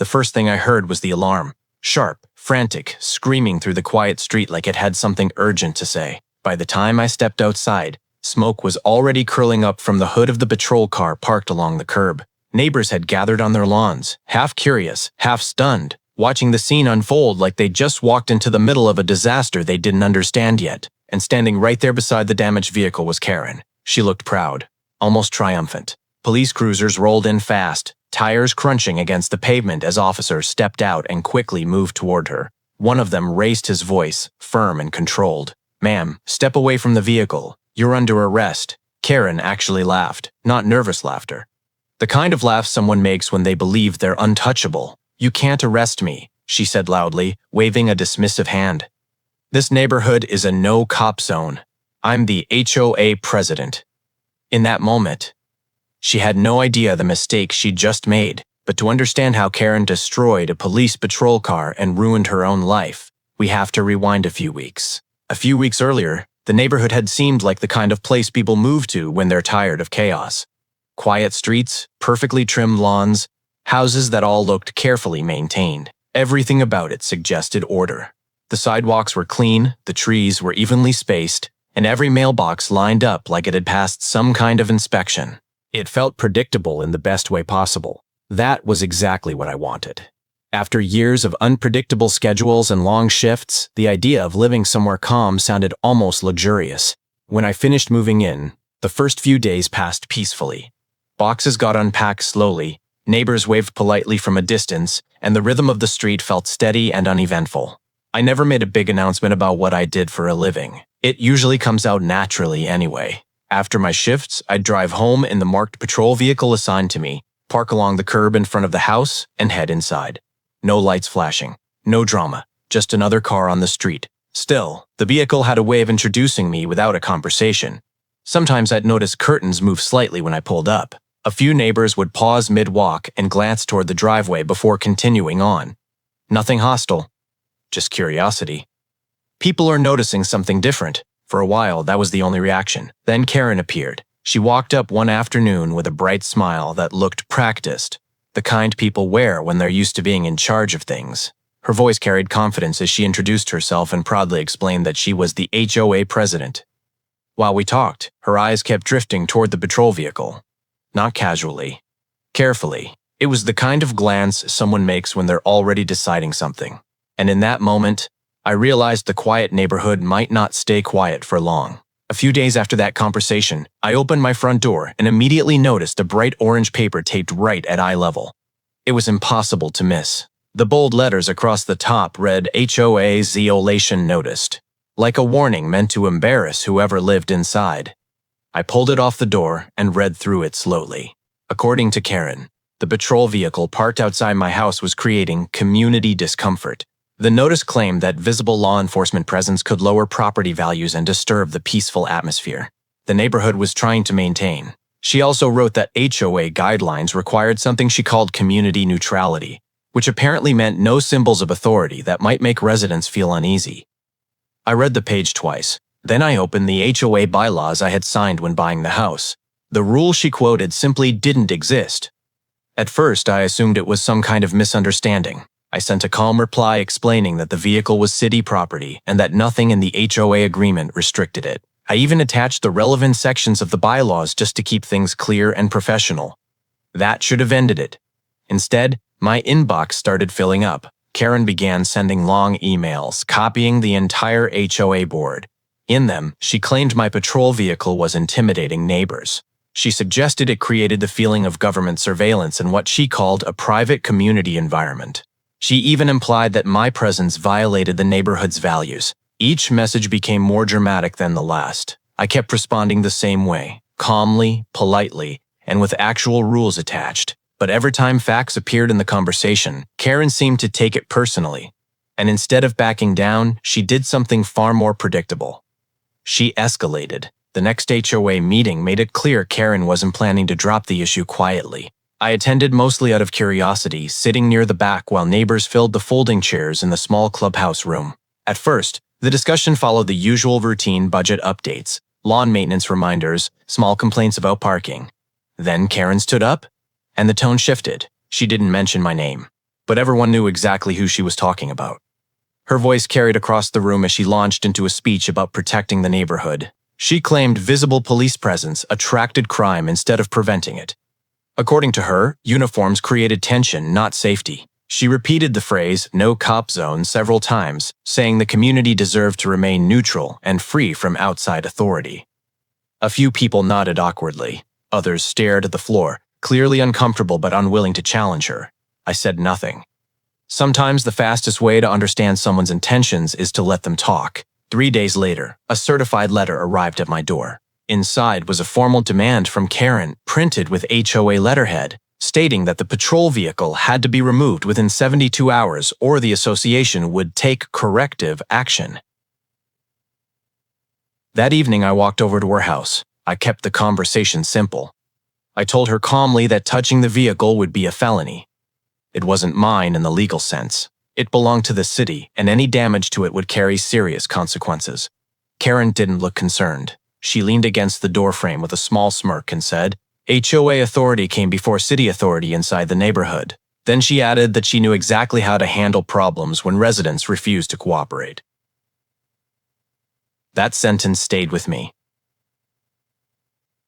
The first thing I heard was the alarm. Sharp, frantic, screaming through the quiet street like it had something urgent to say. By the time I stepped outside, smoke was already curling up from the hood of the patrol car parked along the curb. Neighbors had gathered on their lawns, half curious, half stunned, watching the scene unfold like they'd just walked into the middle of a disaster they didn't understand yet. And standing right there beside the damaged vehicle was Karen. She looked proud, almost triumphant. Police cruisers rolled in fast, tires crunching against the pavement as officers stepped out and quickly moved toward her. One of them raised his voice, firm and controlled. "Ma'am, step away from the vehicle. You're under arrest." Karen actually laughed, not nervous laughter. The kind of laugh someone makes when they believe they're untouchable. "You can't arrest me," she said loudly, waving a dismissive hand. "This neighborhood is a no-cop zone. I'm the HOA president." In that moment, she had no idea the mistake she'd just made, but to understand how Karen destroyed a police patrol car and ruined her own life, we have to rewind a few weeks. A few weeks earlier, the neighborhood had seemed like the kind of place people move to when they're tired of chaos. Quiet streets, perfectly trimmed lawns, houses that all looked carefully maintained. Everything about it suggested order. The sidewalks were clean, the trees were evenly spaced, and every mailbox lined up like it had passed some kind of inspection. It felt predictable in the best way possible. That was exactly what I wanted. After years of unpredictable schedules and long shifts, the idea of living somewhere calm sounded almost luxurious. When I finished moving in, the first few days passed peacefully. Boxes got unpacked slowly, neighbors waved politely from a distance, and the rhythm of the street felt steady and uneventful. I never made a big announcement about what I did for a living. It usually comes out naturally anyway. After my shifts, I'd drive home in the marked patrol vehicle assigned to me, park along the curb in front of the house, and head inside. No lights flashing, no drama, just another car on the street. Still, the vehicle had a way of introducing me without a conversation. Sometimes I'd notice curtains move slightly when I pulled up. A few neighbors would pause mid-walk and glance toward the driveway before continuing on. Nothing hostile, just curiosity. People are noticing something different. For a while, that was the only reaction. Then Karen appeared. She walked up one afternoon with a bright smile that looked practiced, the kind people wear when they're used to being in charge of things. Her voice carried confidence as she introduced herself and proudly explained that she was the HOA president. While we talked, her eyes kept drifting toward the patrol vehicle. Not casually, carefully. It was the kind of glance someone makes when they're already deciding something. And in that moment, I realized the quiet neighborhood might not stay quiet for long. A few days after that conversation, I opened my front door and immediately noticed a bright orange paper taped right at eye level. It was impossible to miss. The bold letters across the top read HOA Escalation noticed, like a warning meant to embarrass whoever lived inside. I pulled it off the door and read through it slowly. According to Karen, the patrol vehicle parked outside my house was creating community discomfort. The notice claimed that visible law enforcement presence could lower property values and disturb the peaceful atmosphere the neighborhood was trying to maintain. She also wrote that HOA guidelines required something she called community neutrality, which apparently meant no symbols of authority that might make residents feel uneasy. I read the page twice. Then I opened the HOA bylaws I had signed when buying the house. The rule she quoted simply didn't exist. At first, I assumed it was some kind of misunderstanding. I sent a calm reply explaining that the vehicle was city property and that nothing in the HOA agreement restricted it. I even attached the relevant sections of the bylaws just to keep things clear and professional. That should have ended it. Instead, my inbox started filling up. Karen began sending long emails, copying the entire HOA board. In them, she claimed my patrol vehicle was intimidating neighbors. She suggested it created the feeling of government surveillance in what she called a private community environment. She even implied that my presence violated the neighborhood's values. Each message became more dramatic than the last. I kept responding the same way, calmly, politely, and with actual rules attached. But every time facts appeared in the conversation, Karen seemed to take it personally. And instead of backing down, she did something far more predictable. She escalated. The next HOA meeting made it clear Karen wasn't planning to drop the issue quietly. I attended mostly out of curiosity, sitting near the back while neighbors filled the folding chairs in the small clubhouse room. At first, the discussion followed the usual routine budget updates, lawn maintenance reminders, small complaints about parking. Then Karen stood up, and the tone shifted. She didn't mention my name, but everyone knew exactly who she was talking about. Her voice carried across the room as she launched into a speech about protecting the neighborhood. She claimed visible police presence attracted crime instead of preventing it. According to her, uniforms created tension, not safety. She repeated the phrase, "no cop zone," several times, saying the community deserved to remain neutral and free from outside authority. A few people nodded awkwardly. Others stared at the floor, clearly uncomfortable but unwilling to challenge her. I said nothing. Sometimes the fastest way to understand someone's intentions is to let them talk. 3 days later, a certified letter arrived at my door. Inside was a formal demand from Karen, printed with HOA letterhead, stating that the patrol vehicle had to be removed within 72 hours or the association would take corrective action. That evening, I walked over to her house. I kept the conversation simple. I told her calmly that touching the vehicle would be a felony. It wasn't mine in the legal sense. It belonged to the city, and any damage to it would carry serious consequences. Karen didn't look concerned. She leaned against the doorframe with a small smirk and said, "HOA authority came before city authority inside the neighborhood." Then she added that she knew exactly how to handle problems when residents refused to cooperate. That sentence stayed with me.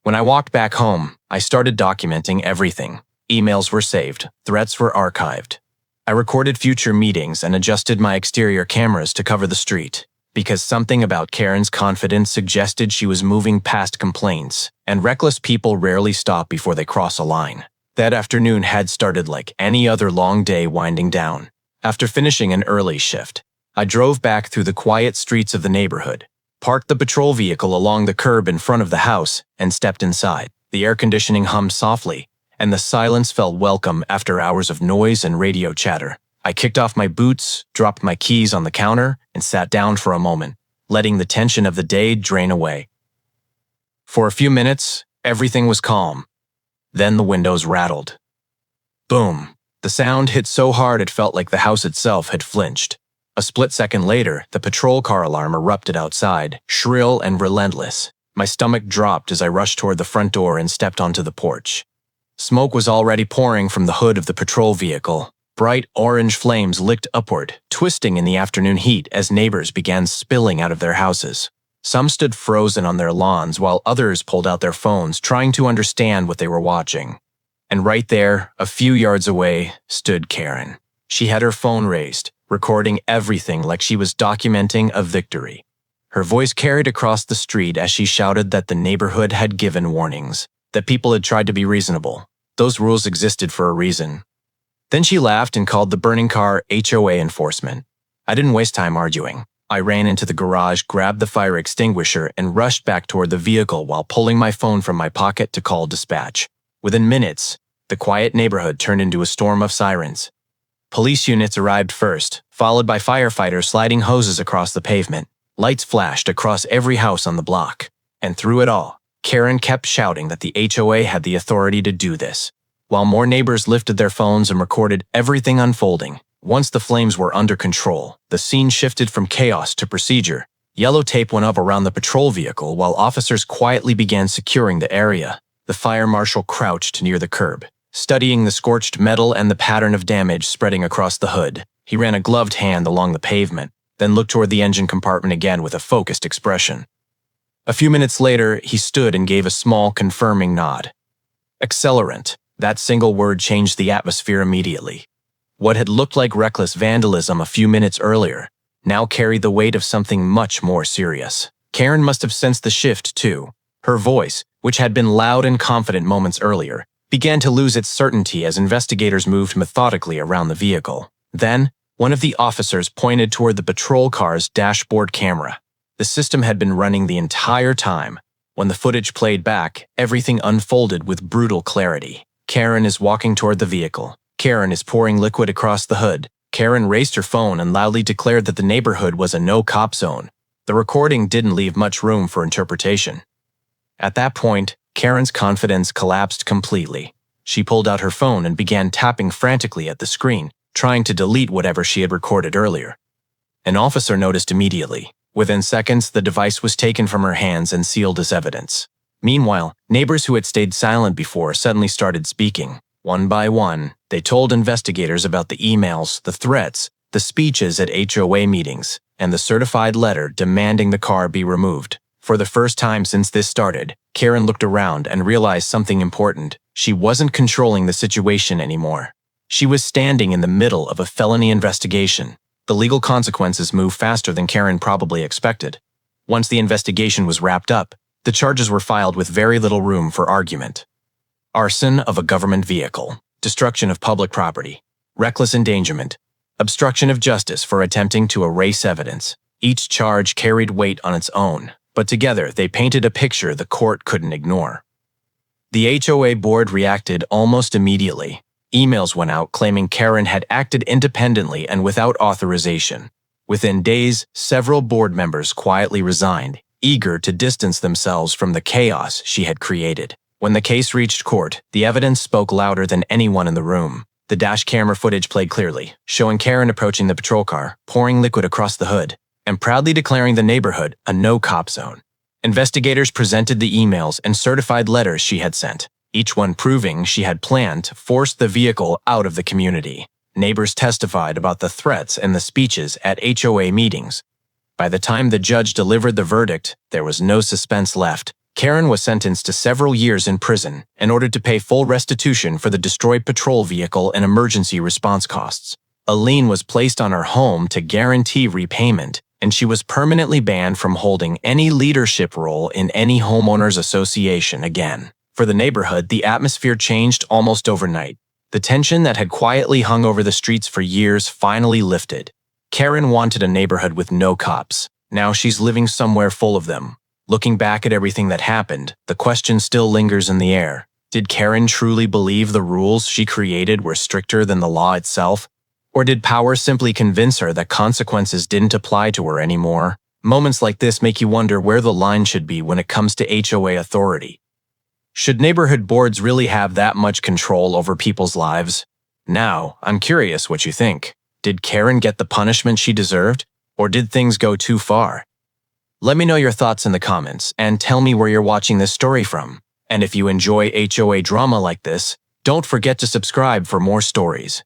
When I walked back home, I started documenting everything. Emails were saved, threats were archived. I recorded future meetings and adjusted my exterior cameras to cover the street, because something about Karen's confidence suggested she was moving past complaints, and reckless people rarely stop before they cross a line. That afternoon had started like any other long day winding down. After finishing an early shift, I drove back through the quiet streets of the neighborhood, parked the patrol vehicle along the curb in front of the house, and stepped inside. The air conditioning hummed softly, and the silence felt welcome after hours of noise and radio chatter. I kicked off my boots, dropped my keys on the counter, and sat down for a moment, letting the tension of the day drain away. For a few minutes, everything was calm. Then the windows rattled. Boom! The sound hit so hard it felt like the house itself had flinched. A split second later, the patrol car alarm erupted outside, shrill and relentless. My stomach dropped as I rushed toward the front door and stepped onto the porch. Smoke was already pouring from the hood of the patrol vehicle. Bright orange flames licked upward, twisting in the afternoon heat as neighbors began spilling out of their houses. Some stood frozen on their lawns while others pulled out their phones, trying to understand what they were watching. And right there, a few yards away, stood Karen. She had her phone raised, recording everything like she was documenting a victory. Her voice carried across the street as she shouted that the neighborhood had given warnings, that people had tried to be reasonable. Those rules existed for a reason. Then she laughed and called the burning car HOA enforcement. I didn't waste time arguing. I ran into the garage, grabbed the fire extinguisher, and rushed back toward the vehicle while pulling my phone from my pocket to call dispatch. Within minutes, the quiet neighborhood turned into a storm of sirens. Police units arrived first, followed by firefighters sliding hoses across the pavement. Lights flashed across every house on the block. And through it all, Karen kept shouting that the HOA had the authority to do this. While more neighbors lifted their phones and recorded everything unfolding, once the flames were under control, the scene shifted from chaos to procedure. Yellow tape went up around the patrol vehicle while officers quietly began securing the area. The fire marshal crouched near the curb, studying the scorched metal and the pattern of damage spreading across the hood. He ran a gloved hand along the pavement, then looked toward the engine compartment again with a focused expression. A few minutes later, he stood and gave a small, confirming nod. Accelerant. That single word changed the atmosphere immediately. What had looked like reckless vandalism a few minutes earlier now carried the weight of something much more serious. Karen must have sensed the shift, too. Her voice, which had been loud and confident moments earlier, began to lose its certainty as investigators moved methodically around the vehicle. Then, one of the officers pointed toward the patrol car's dashboard camera. The system had been running the entire time. When the footage played back, everything unfolded with brutal clarity. Karen is walking toward the vehicle. Karen is pouring liquid across the hood. Karen raised her phone and loudly declared that the neighborhood was a no-cop zone. The recording didn't leave much room for interpretation. At that point, Karen's confidence collapsed completely. She pulled out her phone and began tapping frantically at the screen, trying to delete whatever she had recorded earlier. An officer noticed immediately. Within seconds, the device was taken from her hands and sealed as evidence. Meanwhile, neighbors who had stayed silent before suddenly started speaking. One by one, they told investigators about the emails, the threats, the speeches at HOA meetings, and the certified letter demanding the car be removed. For the first time since this started, Karen looked around and realized something important. She wasn't controlling the situation anymore. She was standing in the middle of a felony investigation. The legal consequences moved faster than Karen probably expected. Once the investigation was wrapped up, the charges were filed with very little room for argument. Arson of a government vehicle, destruction of public property, reckless endangerment, obstruction of justice for attempting to erase evidence. Each charge carried weight on its own, but together they painted a picture the court couldn't ignore. The HOA board reacted almost immediately. Emails went out claiming Karen had acted independently and without authorization. Within days, several board members quietly resigned, eager to distance themselves from the chaos she had created. When the case reached court, the evidence spoke louder than anyone in the room. The dash camera footage played clearly, showing Karen approaching the patrol car, pouring liquid across the hood, and proudly declaring the neighborhood a no-cop zone. Investigators presented the emails and certified letters she had sent, each one proving she had planned to force the vehicle out of the community. Neighbors testified about the threats and the speeches at HOA meetings. By the time the judge delivered the verdict, there was no suspense left. Karen was sentenced to several years in prison and ordered to pay full restitution for the destroyed patrol vehicle and emergency response costs. A lien was placed on her home to guarantee repayment, and she was permanently banned from holding any leadership role in any homeowners association again. For the neighborhood, the atmosphere changed almost overnight. The tension that had quietly hung over the streets for years finally lifted. Karen wanted a neighborhood with no cops. Now she's living somewhere full of them. Looking back at everything that happened, the question still lingers in the air. Did Karen truly believe the rules she created were stricter than the law itself? Or did power simply convince her that consequences didn't apply to her anymore? Moments like this make you wonder where the line should be when it comes to HOA authority. Should neighborhood boards really have that much control over people's lives? Now, I'm curious what you think. Did Karen get the punishment she deserved? Or did things go too far? Let me know your thoughts in the comments and tell me where you're watching this story from. And if you enjoy HOA drama like this, don't forget to subscribe for more stories.